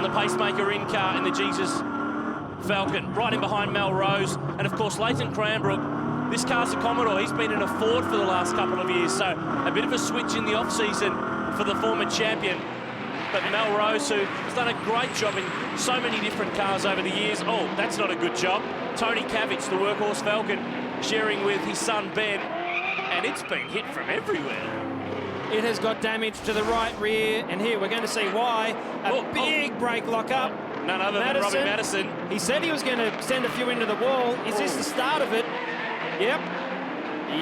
on the pacemaker in car in the Jesus Falcon. Right in behind Melrose. And of course, Leighton Cranbrook. This car's a Commodore. He's been in a Ford for the last couple of years. So a bit of a switch in the off-season for the former champion. But Melrose, who has done a great job in so many different cars over the years. Oh, that's not a good job. Tony Kavich, the workhorse Falcon, sharing with his son Ben. And it's been hit from everywhere. It has got damage to the right rear, and here we're going to see why. A big brake lock-up. None other than Robbie Madison. He said he was going to send a few into the wall. Is this the start of it? Yep.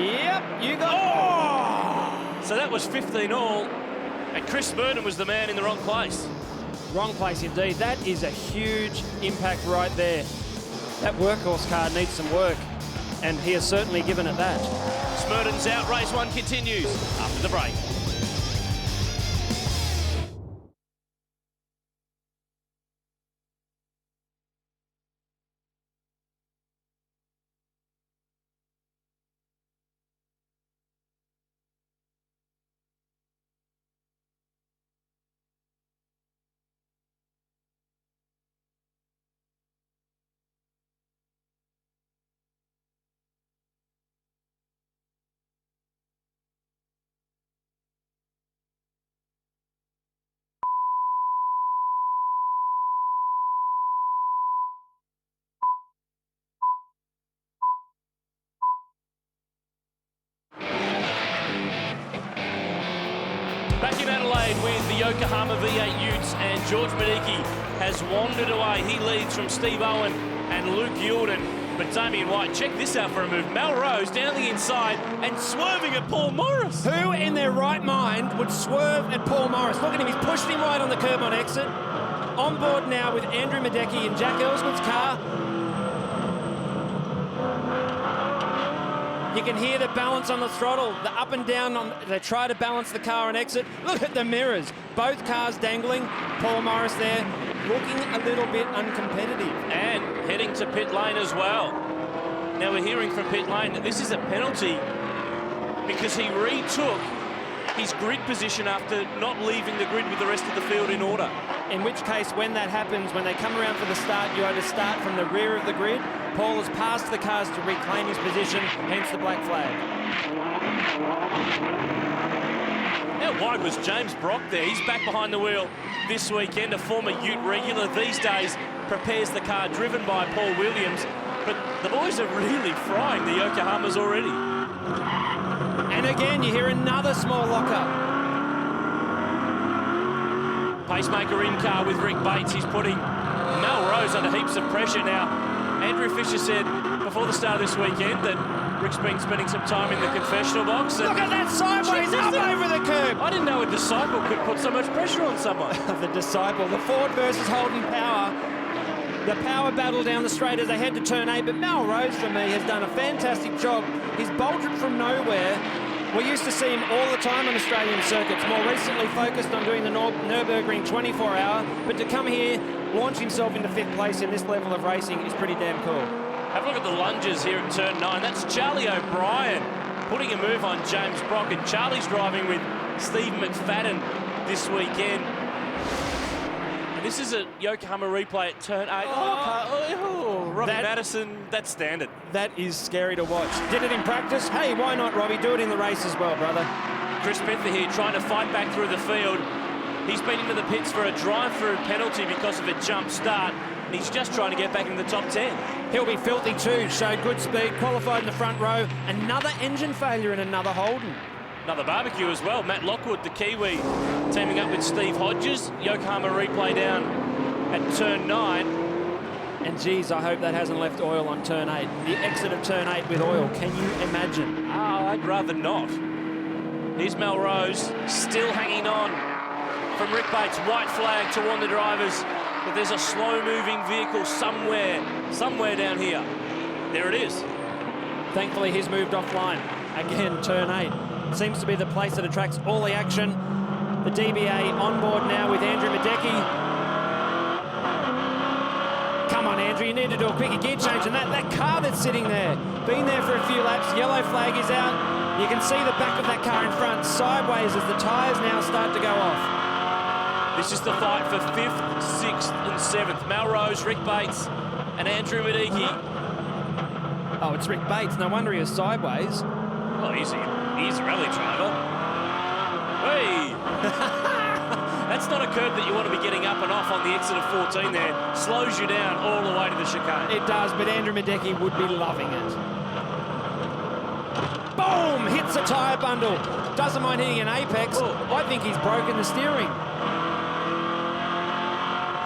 Yep, you got... Oh! So that was 15 all, and Chris Burton was the man in the wrong place. Wrong place indeed. That is a huge impact right there. That workhorse car needs some work, and he has certainly given it that. Smurden's out, race one continues after the break. Back in Adelaide with the Yokohama V8 Utes, and George Medicki has wandered away. He leads from Steve Owen and Luke Yulden. But Damien White, check this out for a move. Melrose down the inside and swerving at Paul Morris. Who in their right mind would swerve at Paul Morris? Look at him, he's pushed him right on the curb on exit. On board now with Andrew Medicki in Jack Ellswood's car. You can hear the balance on the throttle, the up and down. They try to balance the car on exit. Look at the mirrors. Both cars dangling. Paul Morris there looking a little bit uncompetitive. And heading to pit lane as well. Now we're hearing from pit lane that this is a penalty because he retook his grid position after not leaving the grid with the rest of the field in order. In which case, when that happens, when they come around for the start, you either start from the rear of the grid. Paul has passed the cars to reclaim his position, hence the black flag. How wide was James Brock there? He's back behind the wheel this weekend, a former Ute regular. These days prepares the car driven by Paul Williams. But the boys are really frying the Yokohamas already. And again, you hear another small lockup. Pacemaker in car with Rick Bates. He's putting Melrose under heaps of pressure now. Andrew Fisher said before the start of this weekend that Rick's been spending some time in the confessional box. Look at that sideways up over the curb. I didn't know a disciple could put so much pressure on someone. The disciple, the Ford versus Holden power. The power battle down the straight as they head to turn 8, but Melrose, for me, has done a fantastic job. He's bolted from nowhere. We used to see him all the time on Australian circuits, more recently focused on doing the Nürburgring 24-hour, but to come here, launch himself into 5th place in this level of racing is pretty damn cool. Have a look at the lunges here at turn 9. That's Charlie O'Brien putting a move on James Brock, and Charlie's driving with Steve McFadden this weekend. And this is a Yokohama replay at turn 8. Robbie Madison, that's standard. That is scary to watch. Did it in practice? Hey, why not, Robbie? Do it in the race as well, brother. Chris Pinther here trying to fight back through the field. He's been into the pits for a drive-through penalty because of a jump start, and he's just trying to get back in the top 10. He'll be filthy too. Showed good speed, qualified in the front row. Another engine failure and another Holden. Another barbecue as well. Matt Lockwood, the Kiwi, teaming up with Steve Hodges. Yokohama replay down at turn 9. And geez, I hope that hasn't left oil on turn 8. The exit of turn 8 with oil, can you imagine? Oh, I'd rather not. Here's Melrose, still hanging on from Rick Bates. White flag to warn the drivers that there's a slow-moving vehicle somewhere down here. There it is. Thankfully, he's moved offline. Again, turn 8. Seems to be the place that attracts all the action. The DBA on board now with Andrew Medicki. Come on, Andrew, you need to do a quicker gear change. And that car that's sitting there, been there for a few laps, yellow flag is out. You can see the back of that car in front sideways as the tyres now start to go off. This is the fight for 5th, 6th and 7th. Melrose, Rick Bates and Andrew Mediki. Oh, it's Rick Bates. No wonder he was sideways. Oh, he's a rally driver. Hey! That's not a curb that you want to be getting up and off on the exit of 14 there. Slows you down all the way to the chicane. It does, but Andrew Medeki would be loving it. Boom! Hits a tyre bundle. Doesn't mind hitting an apex. Oh. I think he's broken the steering.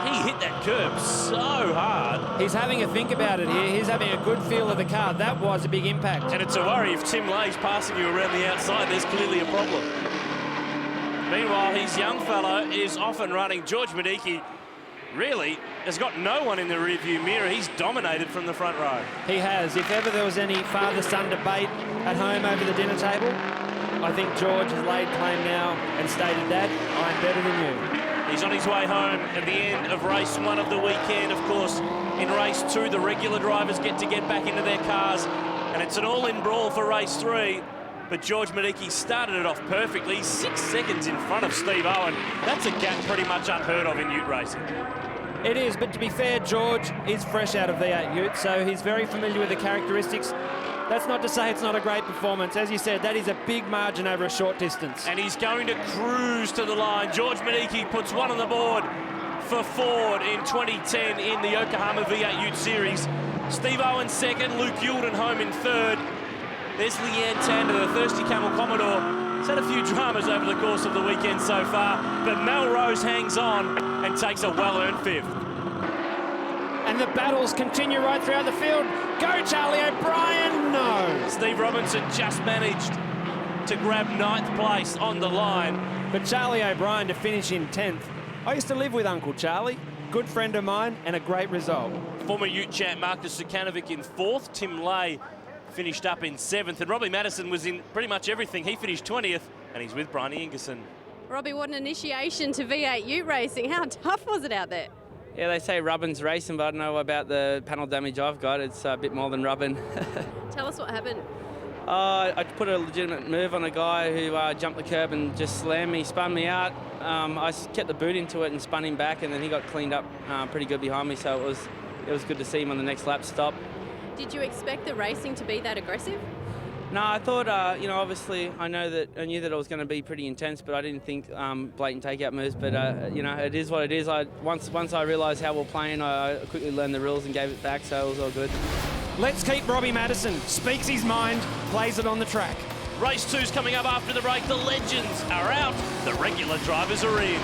He hit that curb so hard. He's having a think about it here. He's having a good feel of the car. That was a big impact. And it's a worry if Tim Lay's passing you around the outside, there's clearly a problem. Meanwhile, his young fellow is off and running. George Mediki really has got no one in the rearview mirror. He's dominated from the front row. He has. If ever there was any father-son debate at home over the dinner table, I think George has laid claim now and stated, Dad, I'm better than you. He's on his way home at the end of race 1 of the weekend. Of course, in race 2, the regular drivers get back into their cars, and it's an all-in brawl for race 3. But George Mediki started it off perfectly. He's 6 seconds in front of Steve Owen. That's a gap pretty much unheard of in ute racing. It is, but to be fair, George is fresh out of V8 ute, so he's very familiar with the characteristics. That's not to say it's not a great performance. As you said, that is a big margin over a short distance. And he's going to cruise to the line. George Mediki puts one on the board for Ford in 2010 in the Yokohama V8 Ute Series. Steve Owen second, Luke Youlden home in third. There's Leanne Tander, the Thirsty Camel Commodore. He's had a few dramas over the course of the weekend so far, but Melrose hangs on and takes a well-earned 5th. And the battles continue right throughout the field. Go, Charlie O'Brien, no. Steve Robinson just managed to grab 9th place on the line. But Charlie O'Brien to finish in 10th. I used to live with Uncle Charlie, good friend of mine, and a great result. Former Ute champ Marcus Sukanovic in 4th, Tim Lay finished up in 7th, and Robbie Madison was in pretty much everything. He finished 20th, and he's with Bryony Ingerson. Robbie, what an initiation to V8 Ute racing. How tough was it out there? Yeah, they say rubbin's racing, but I don't know about the panel damage I've got. It's a bit more than rubbin. Tell us what happened. I put a legitimate move on a guy who jumped the curb and just slammed me, spun me out. I kept the boot into it and spun him back, and then he got cleaned up pretty good behind me, so it was good to see him on the next lap stop. Did you expect the racing to be that aggressive? No, I thought, obviously I knew that it was going to be pretty intense, but I didn't think blatant takeout moves. But it is what it is. Once I realised how we're playing, I quickly learned the rules and gave it back, so it was all good. Let's keep Robbie Madison. Speaks his mind, plays it on the track. Race 2's coming up after the break. The legends are out. The regular drivers are in.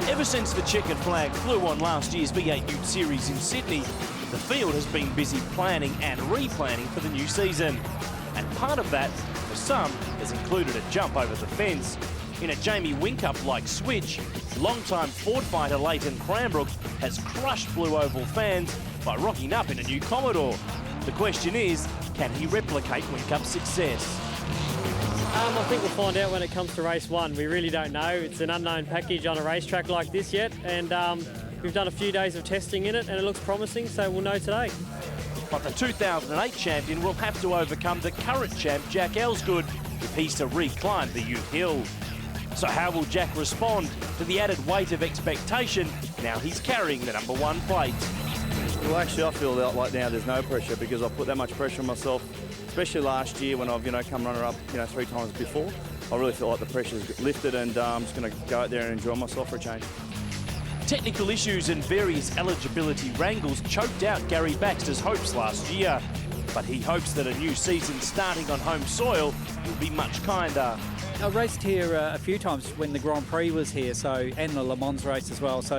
Ever since the checkered flag flew on last year's V8 Ute Series in Sydney, the field has been busy planning and replanning for the new season. And part of that, for some, has included a jump over the fence. In a Jamie Whincup-like switch, longtime Ford fighter Leighton Cranbrook has crushed Blue Oval fans by rocking up in a new Commodore. The question is, can he replicate Whincup's success? I think we'll find out when it comes to race 1. We really don't know. It's an unknown package on a racetrack like this yet, and we've done a few days of testing in it, and it looks promising, so we'll know today. But the 2008 champion will have to overcome the current champ, Jack Elsgood, if he's to reclimb the Ute Hill. So how will Jack respond to the added weight of expectation now he's carrying the #1 plate? Well, actually, I feel like now there's no pressure because I've put that much pressure on myself, especially last year when I've come runner-up 3 times before. I really feel like the pressure's lifted, and I'm just going to go out there and enjoy myself for a change. Technical issues and various eligibility wrangles choked out Gary Baxter's hopes last year. but he hopes that a new season starting on home soil will be much kinder. I raced here a few times when the Grand Prix was here, and the Le Mans race as well. So